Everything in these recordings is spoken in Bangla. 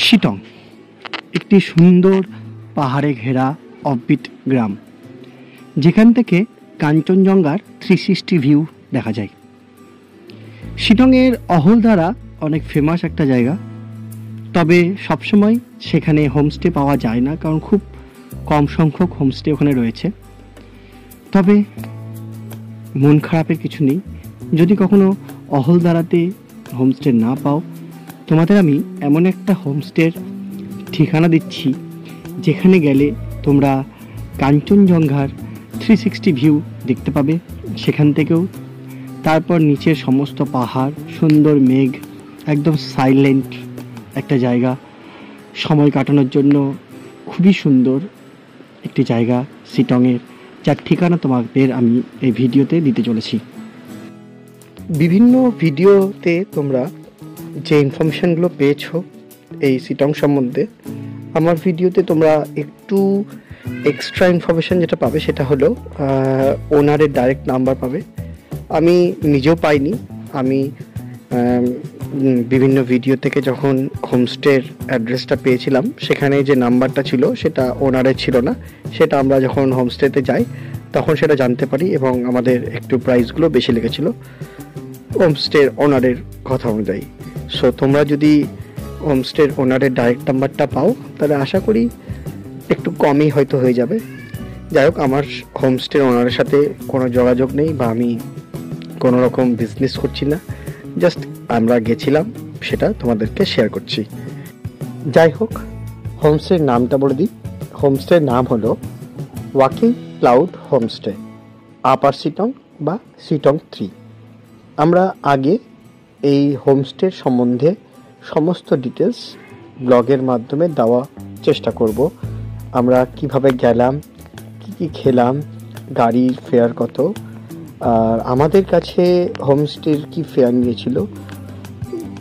শিটং একটি সুন্দর পাহাড়ে ঘেরা অফবিট গ্রাম, যেখান থেকে কাঞ্চনজঙ্ঘার 360 ভিউ দেখা যায়। শিটংয়ের অহলদারা অনেক ফেমাস একটা জায়গা, তবে সবসময় সেখানে হোমস্টে পাওয়া যায় না, কারণ খুব কম সংখ্যক হোমস্টে ওখানে রয়েছে। তবে মন খারাপের কিছু নেই, যদি কখনো অহলদারাতে হোমস্টে না পাও, তোমাদের আমি এমন একটা হোমস্টের ঠিকানা দিচ্ছি যেখানে গেলে তোমরা কাঞ্চনজঙ্ঘার 360 ভিউ দেখতে পাবে সেখান থেকেও। তারপর নিচের সমস্ত পাহাড়, সুন্দর মেঘ, একদম সাইলেন্ট একটা জায়গা, সময় কাটানোর জন্য খুবই সুন্দর একটি জায়গা শিটংয়ের, যার ঠিকানা তোমাদের আমি এই ভিডিওতে দিতে চলেছি। বিভিন্ন ভিডিওতে তোমরা যে ইনফরমেশানগুলো পেয়েছো এই শিটং সম্বন্ধে, আমার ভিডিওতে তোমরা একটু এক্সট্রা ইনফরমেশান যেটা পাবে সেটা হলো ওনারের ডাইরেক্ট নাম্বার পাবে। আমি নিজেও পাইনি, আমি বিভিন্ন ভিডিও থেকে যখন হোমস্টের অ্যাড্রেসটা পেয়েছিলাম সেখানে যে নাম্বারটা ছিল সেটা ওনারের ছিল না, সেটা আমরা যখন হোমস্টেতে যাই তখন সেটা জানতে পারি এবং আমাদের একটু প্রাইসগুলো বেশি লেগেছিলো হোমস্টের ওনারের কথা অনুযায়ী। সো তোমরা যদি হোমস্টের ওনারের ডাইরেক্ট নাম্বারটা পাও তাহলে আশা করি একটু কমই হয়তো হয়ে যাবে। যাই হোক, আমার হোমস্টের ওনারের সাথে কোনো যোগাযোগ নেই বা আমি কোনো রকম বিজনেস করছি না, জাস্ট আমরা গেছিলাম সেটা তোমাদেরকে শেয়ার করছি। যাই হোক, হোমস্টের নামটা বলে দিই। হোমস্টের নাম হলো ওয়াকিং ক্লাউড হোমস্টে, আপার শিটং বা শিটং 3। আমরা আগে এই হোমস্টের সম্বন্ধে সমস্ত ডিটেলস ব্লগের মাধ্যমে দেওয়ার চেষ্টা করব। আমরা কিভাবে গেলাম, কি খেলাম, গাড়ির ফেয়ার কত, আর আমাদের কাছে হোমস্টের কি ফেয়ার নিয়েছিল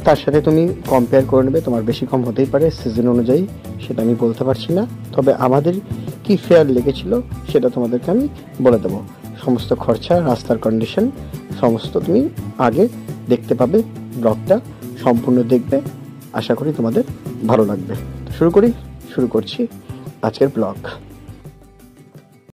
তার সাথে তুমি কম্পেয়ার করে নেবে। তোমার বেশি কম হতেই পারে সিজন অনুযায়ী, সেটা আমি বলতে পারছি না, তবে আমাদের কি ফেয়ার লেগেছিল সেটা তোমাদেরকে আমি বলে দেবো। সমস্ত খরচা, রাস্তার কন্ডিশন সমস্ত তুমি আগে দেখতে পাবে। ব্লগটা সম্পূর্ণ দেখবে, আশা করি তোমাদের ভালো লাগবে। শুরু করছি আজকের ব্লগ।